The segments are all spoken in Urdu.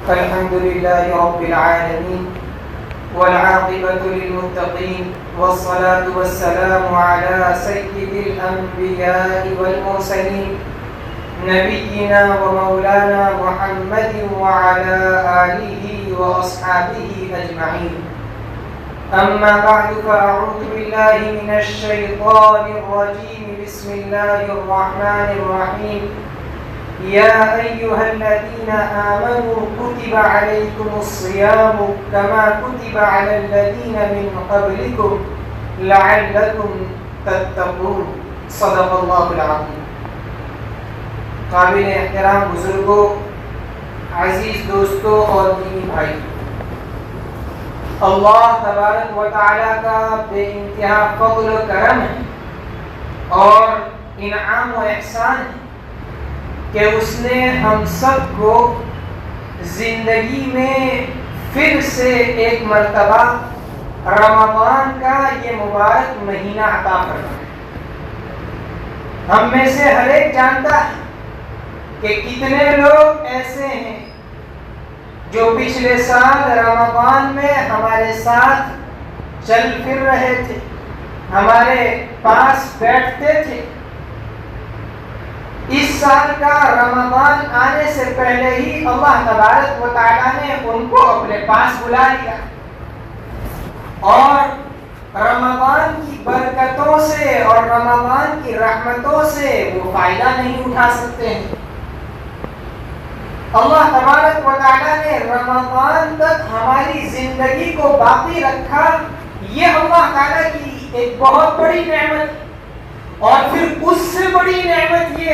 الحمد لله رب العالمين والعاقبة للمتقين والصلاة والسلام على سيد الأنبياء والمرسلين نبينا ومولانا محمد وعلى آله وأصحابه أجمعين. أما بعد فأعوذ بالله من الشيطان الرجيم. بسم الله الرحمن الرحيم. يا أيها الذين آمنوا كتب عليكم الصيام كما كتب على الذين من قبلكم لعلكم تتقون. صدق الله العظيم. قابل احترام بزرگوں، عزیز دوستوں اور دینی بھائی، اللہ تبارک و تعالیٰ کا بے انتہا فضل و کرم ہے اور انعام و احسان ہے کہ اس نے ہم سب کو زندگی میں پھر سے ایک مرتبہ رمضان کا یہ مبارک مہینہ عطا فرمایا. ہم میں سے ہر ایک جانتا ہے کہ کتنے لوگ ایسے ہیں جو پچھلے سال رمضان میں ہمارے ساتھ چل پھر رہے تھے، ہمارے پاس بیٹھتے تھے. اس سال کا رمضان آنے سے پہلے ہی اللہ تبارک و تعالیٰ نے ان کو اپنے پاس بلا لیا اور رمضان کی برکتوں سے اور رمضان کی رحمتوں سے وہ فائدہ نہیں اٹھا سکتے ہیں. اللہ تبارک و تعالیٰ نے رمضان تک ہماری زندگی کو باقی رکھا. یہ اللہ تعالیٰ کی ایک بہت بڑی نعمت، اور پھر اس سے بڑی نعمت یہ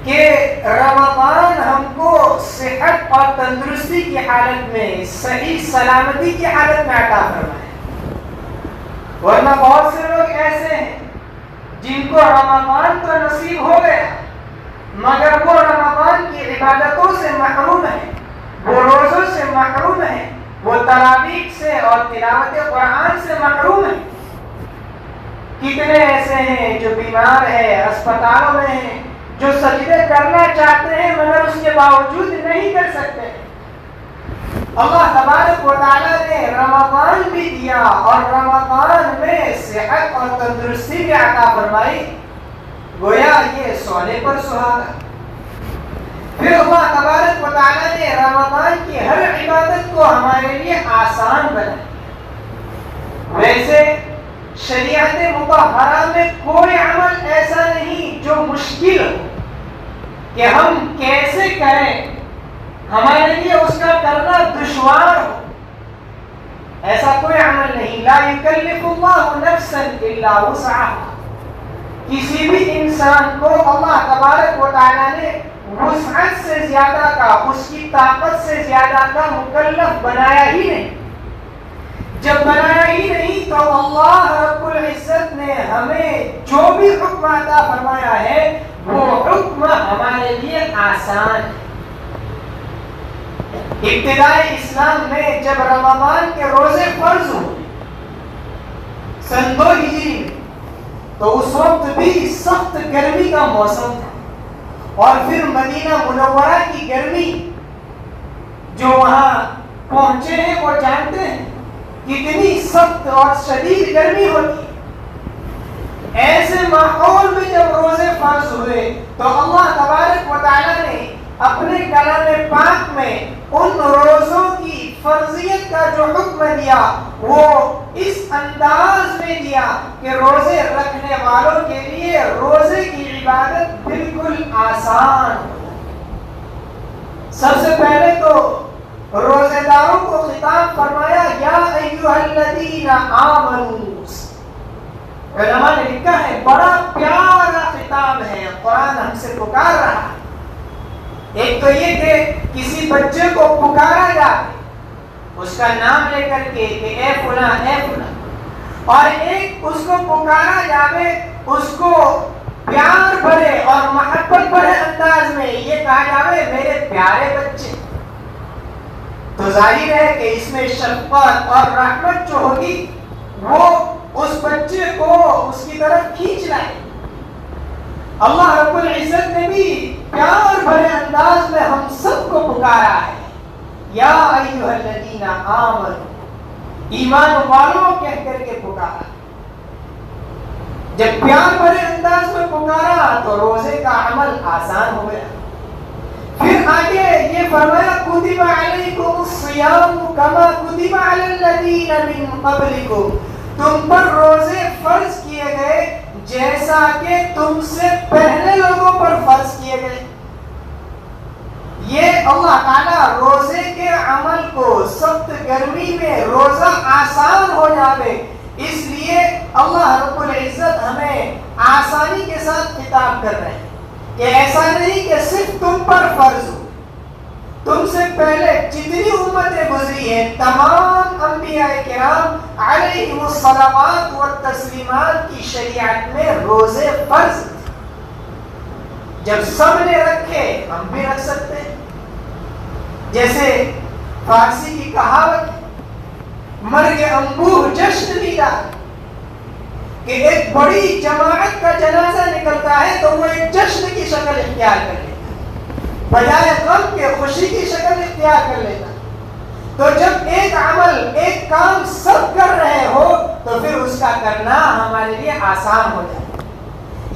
کہ رمضان ہم کو صحت اور تندرستی کی حالت میں، صحیح سلامتی کی حالت میں عطا فرمایا. ورنہ بہت سے لوگ ایسے ہیں جن کو رمضان تو نصیب ہو گیا مگر وہ رمضان کی عبادتوں سے محروم ہیں، وہ روزوں سے محروم ہیں، وہ تراویح سے اور تلاوت قرآن سے محروم ہیں. کتنے ایسے ہیں جو بیمار ہیں، اسپتالوں میں ہیں، جو سجدے کرنا چاہتے ہیں مگر اس کے باوجود نہیں کر سکتے. اللہ تبارک و تعالیٰ نے رمضان بھی دیا اور رمضان میں صحت اور تندرستی بھی عطا فرمائی. گویا یہ سونے پر سہاگا. پھر اللہ تبارک و تعالیٰ نے رمضان کی ہر عبادت کو ہمارے لیے آسان بنایا. ویسے شریعت مطہرہ میں کوئی عمل ایسا نہیں جو مشکل ہو کہ ہم کیسے کریں، ہمارے لیے اس کا کرنا دشوار ہو. ایسا کوئی عمل نہیں. لا یکلف اللہ نفسا الا وسعها. کسی بھی انسان کو اللہ تبارک و تعالیٰ نے وسعت سے زیادہ کا، اس کی طاقت سے زیادہ کا مکلف بنایا ہی نہیں. جب بنایا ہی نہیں تو اللہ رب العزت نے ہمیں جو بھی حکم عطا فرمایا ہے وہ حکم ہمارے لیے آسان ہے. ابتدائی اسلام میں جب رمضان کے روزے فرض ہوئے سن 2 ہجری میں تو اس وقت بھی سخت گرمی کا موسم تھا، اور پھر مدینہ منورہ کی گرمی، جو وہاں پہنچے ہیں وہ جانتے ہیں کتنی سخت اور شدید گرمی ہوتی ہے. ایسے ماحول میں جب روزے فرض ہوئے تو اللہ تبارک و تعالیٰ نے اپنے کلام پاک میں ان روزوں کی فرضیت کا جو حکم دیا وہ اس انداز میں دیا کہ روزے رکھنے والوں کے لیے روزے کی عبادت بالکل آسان ہو. سب سے پہلے تو روزے داروں کو خطاب فرمایا یا ایھا الذین آمنوا. علماء نے لکھا ہے بڑا پیارا خطاب ہے، قرآن ہم سے پکار رہا ہے. ایک تو یہ کہ کسی بچے کو پکارا جائے اس کا نام لے کر کے کہ اے فلاں اے فلاں، اور ایک اس کو پکارا جائے اس کو پیار بھرے اور محبت بھرے انداز میں یہ کہا جائے میرے پیارے بچے. تو ظاہر ہے کہ اس میں شفقت اور رحمت جو ہوگی وہ اس بچے کو اس کی طرف کھینچ لائے. اللہ رب العزت نے بھی پیار بھرے انداز میں ہم سب کو پکارا ہے. یا ایھا الذین آمنوا، ایمان والوں کہہ کر کے پکارا. جب پیار بھرے انداز میں پکارا تو روزے کا عمل آسان ہو گیا. پھر آگے یہ فرمایا کتب علیکم الصیام کما کتب علی الذین من قبلکم، تم پر روزے فرض کیے گئے جیسا کہ تم سے پہلے لوگوں پر فرض کیے گئے. یہ اللہ تعالیٰ روزے کے عمل کو سخت گرمی میں روزہ آسان ہو جاوے اس لیے اللہ رب العزت ہمیں آسانی کے ساتھ خطاب کر رہے ہیں کہ ایسا نہیں کہ صرف تم پر فرض ہو. تم سے پہلے جتنی امتیں گزری ہیں تمام انبیاء کرام علیہم الصلوات والتسلیمات کی شریعت میں روزے فرض تھے. جب سب نے رکھے ہم بھی رکھ سکتے ہیں. جیسے فارسی کی کہاوت مرگ انبوہ جشن دیدہ، کہ ایک بڑی جماعت کا جنازہ نکلتا ہے تو وہ ایک جشن کی شکل اختیار کر لیتا ہے، بجائے غم کے خوشی کی شکل اختیار کر لیتا ہے. تو جب ایک عمل ایک کام سب کر رہے ہو تو پھر اس کا کرنا ہمارے لیے آسان ہو جائے.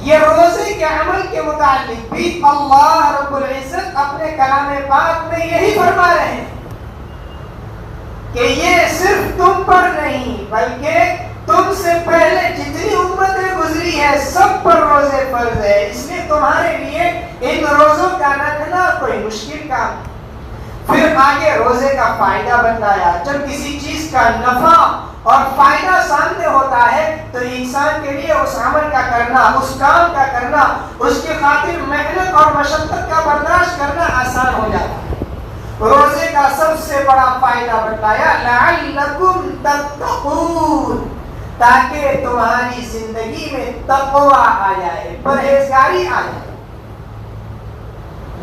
یہ روزے کے عمل کے متعلق بھی اللہ رب العزت اپنے کلام پاک میں یہی فرما رہے ہیں کہ یہ صرف تم پر نہیں بلکہ تم سے پہلے جتنی امتیں گزری ہے سب پر روزے فرض ہے، اس لیے تمہارے لیے ان روزوں کا رکھنا کوئی مشکل کام. پھر آگے روزے کا فائدہ بتایا. جب کسی چیز کا نفع اور فائدہ سامنے ہوتا ہے تو انسان کے لیے اس عمل کا کرنا، اس کام کا کرنا، اس کی خاطر محنت اور مشقت کا برداشت کرنا آسان ہو جاتا ہے. روزے کا سب سے بڑا فائدہ بتایا لعلکم تتقون، تاکہ تمہاری زندگی میں تقوی آ جائے، پرہیزگاری آ جائے.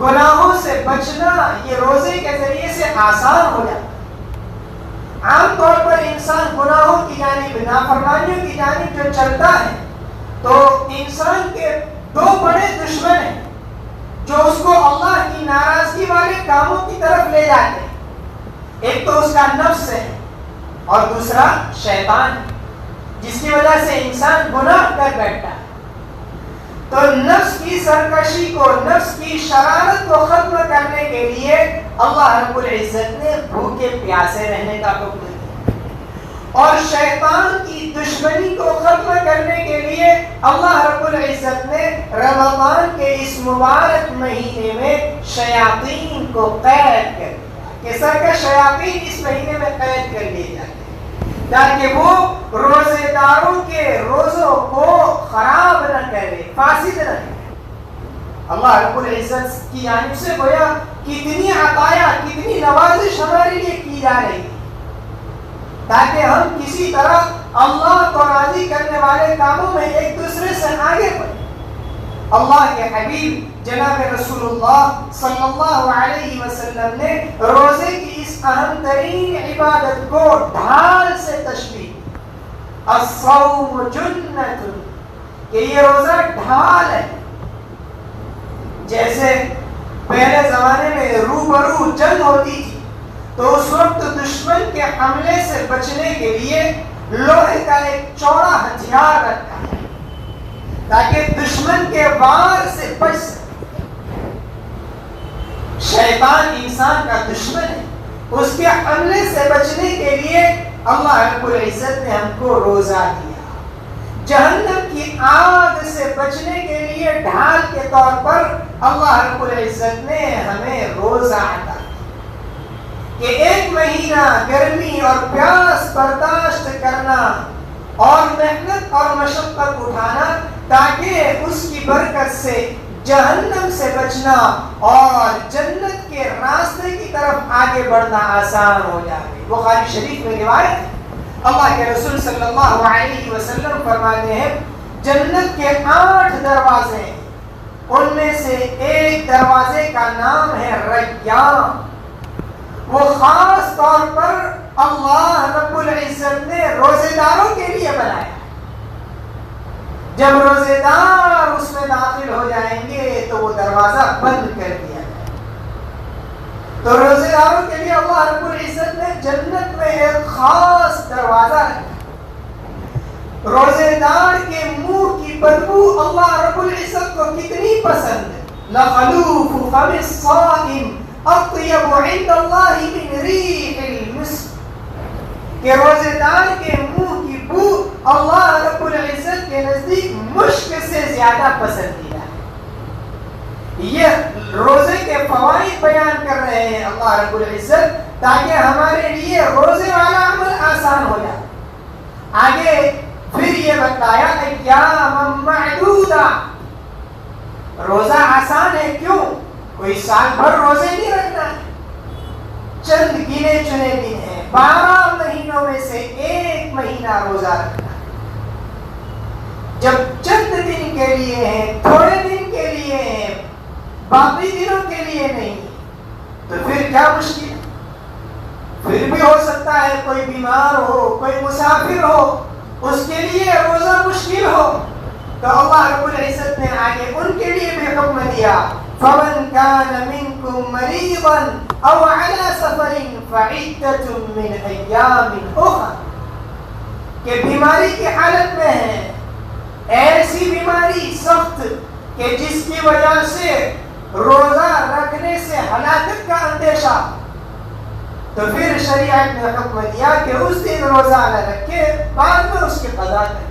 گناہوں سے بچنا یہ روزے کے ذریعے سے آسان ہو جاتا ہے. عام طور پر انسان گناہوں کی جانب، نافرمانیوں کی جانب جو چلتا ہے تو انسان کے دو بڑے دشمن ہیں جو اس کو اللہ کی ناراضگی والے کاموں کی طرف لے جاتے ہیں. ایک تو اس کا نفس ہے اور دوسرا شیطان ہے، جس کی وجہ سے انسان گناہ کر بیٹھتا ہے. تو نفس کی سرکشی کو، نفس کی شرارت کو ختم کرنے کے لیے اللہ رب العزت نے بھوکے پیاسے رہنے کا حکم دیا، اور شیطان کی دشمنی کو ختم کرنے کے لیے اللہ رب العزت نے رمضان کے اس مبارک مہینے میں شیاطین کو قید کر دیا کہ سرکش شیاطین اس مہینے میں قید کر لیے جاتے تاکہ وہ روزے داروں کے روزوں کو خراب نہ کرے، فاسد نہ کرے. اللہ رب العزت کی جانب سے گویا کتنی عطایا، کتنی نوازش ہمارے لیے کی جا رہی ہے تاکہ ہم کسی طرح اللہ کو راضی کرنے والے کاموں میں ایک دوسرے سے آگے بڑھیں. اللہ کے حبیب جناب رسول اللہ صلی اللہ علیہ وسلم نے روزے کی اس اہم ترین عبادت کو ڈھال سے تشبیہ، الصوم جنۃ، کہ یہ روزہ ڈھال ہے. جیسے پہلے زمانے میں روبرو جنگ ہوتی تھی تو اس وقت دشمن کے حملے سے بچنے کے لیے لوہے کا ایک چوڑا ہتھیار رکھا ہے تاکہ دشمن کے وار سے بچ سکے. شیطان انسان کا دشمن ہے، اس کے حملے سے بچنے کے لیے اللہ رب العزت نے ہم کو روزہ دیا. جہنم کی آگ سے بچنے کے لیے ڈھال کے طور پر اللہ رب العزت نے ہمیں روزہ عطا کیا کہ ایک مہینہ گرمی اور پیاس برداشت کرنا اور محنت اور مشقت اٹھانا تاکہ اس کی برکت سے جہنم سے بچنا اور جنت کے راستے کی طرف آگے بڑھنا آسان ہو جائے. بخاری شریف میں روایت ہے، اللہ کے رسول صلی اللہ علیہ وسلم فرماتے ہیں جنت کے 8 دروازے ہیں، ان میں سے ایک دروازے کا نام ہے ریان. وہ خاص طور پر اللہ رب العزت نے روزے داروں کے لیے بنایا. جب روزے دار اس میں داخل ہو جائیں گے تو وہ دروازہ بند کر دیا جائے. تو روزے داروں کے لیے اللہ رب خاص دروازہ رکھا. روزے دار کے منہ کی بدبو اللہ رب العزت کو کتنی پسند ہے. لخلوف فم الصائم اطیب عند اللہ من ریح المسک. کہ روزے دار کے منہ کی بو اللہ رب العزت کے نزدیک مشک سے زیادہ پسندیدہ ہے. یہ روزے کے فوائد بیان کر رہے ہیں اللہ رب العزت تاکہ ہمارے لیے روزے والا عمل آسان ہو جائے. آگے پھر یہ بتایا ایام معدودہ. روزہ آسان ہے کیوں؟ کوئی سال بھر روزے نہیں رکھنا ہے. چند گنے چنے دن ہیں. 12 مہینوں میں سے ایک مہینہ روزہ رکھنا ہے. جب چند دن کے لیے ہیں، تھوڑے دن کے لیے ہیں، باقی دنوں کے لیے نہیں، تو پھر کیا مشکل ہے؟ پھر بھی ہو سکتا ہے کوئی بیمار ہو، کوئی مسافر ہو، اس کے لیے روزہ مشکل ہو، تو اللہ رب العزت نے آگے ان کے لیے بھی حکم دیا فَمَنْ كَانَ مِنْكُمْ مَرِيضًا أَوْ عَلَى سَفَرٍ فَعِدَّةٌ مِّنْ أَيَّامٍ أُخَرَ. کہ بیماری کی حالت میں ہے، ایسی بیماری سخت کہ جس کی وجہ سے روزہ رکھنے سے ہلاکت کا اندیشہ، تو پھر شریعت نے حکم دیا کہ اس دن روزہ نہ رکھے، بعد میں اس کی قضا کرے.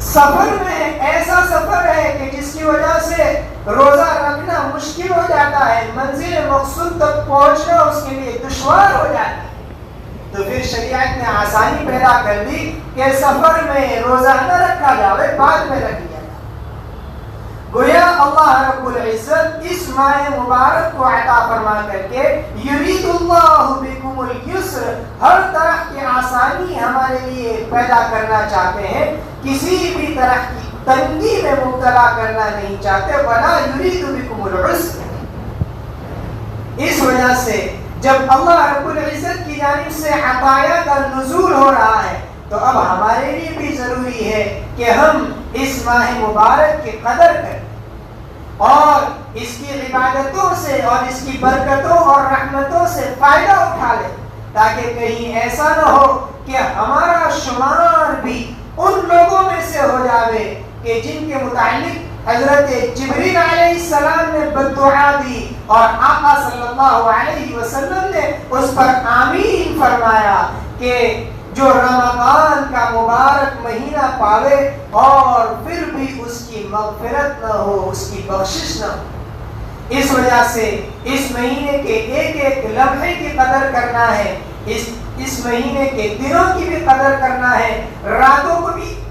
سفر میں ایسا سفر ہے کہ جس کی وجہ سے روزہ رکھنا مشکل ہو جاتا ہے، منزل مقصود تک پہنچنا اس کے لیے دشوار ہو جاتا ہے، تو پھر شریعت نے آسانی پیدا کر دی کہ سفر میں روزہ نہ رکھا جائے، بعد میں رکھ لیا جائے. گویا اللہ رب العزت اس ماہ مبارک کو عطا فرما کر کے یرید اللہ بکم اليسر، ہر طرح کی آسانی ہمارے لیے پیدا کرنا چاہتے ہیں، کسی بھی طرح کی تنگی میں مبتلا کرنا نہیں چاہتے. ولا یرید بکم العسر. اس وجہ سے جب اللہ رب العزت کی جانب سے عطایا کا نزول ہو رہا ہے تو اب ہمارے لیے بھی ضروری ہے کہ ہم اس ماہ مبارک کی قدر کریں اور اس کی عبادتوں سے اور اس کی برکتوں اور رحمتوں سے فائدہ اٹھا لیں، تاکہ کہیں ایسا نہ ہو کہ ہمارا شمار بھی ان لوگوں میں سے ہو جاوے کہ جن کے متعلق حضرت جبریل علیہ السلام نے بددعا دی اور آقا صلی اللہ علیہ وسلم نے اس پر آمین فرمایا کہ جو رمضان کا مبارک مہینہ پاوے اور پھر بھی اس کی مغفرت نہ ہو، اس کی بخشش نہ ہو. اس وجہ سے اس مہینے کے ایک ایک لمحے کی قدر کرنا ہے، اس مہینے کے دنوں کی بھی قدر کرنا ہے، راتوں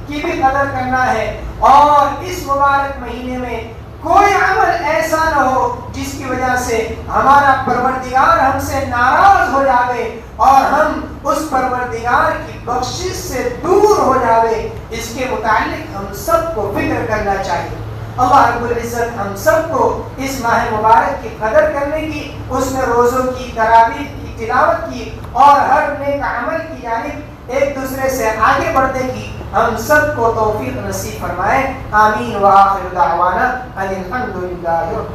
کی بھی قدر کرنا ہے، اور اس مبارک مہینے میں کوئی عمل ایسا نہ ہو جس کی وجہ سے ہمارا پروردگار ہم سے ناراض ہو جاوے اور ہم اس پروردگار کی بخشش سے دور ہو جاوے. اس کے متعلق ہم سب کو فکر کرنا چاہیے. اللہ رب العزت ہم سب کو اس ماہ مبارک کی قدر کرنے کی، اس میں روزوں کی، تراویح کی تلاوت کی اور ہر نیک عمل کی جانب ایک دوسرے سے آگے بڑھنے کی ہم سب کو توفیق نصیب فرمائے. آمین. وآخر دعوانا ان الحمد للہ رب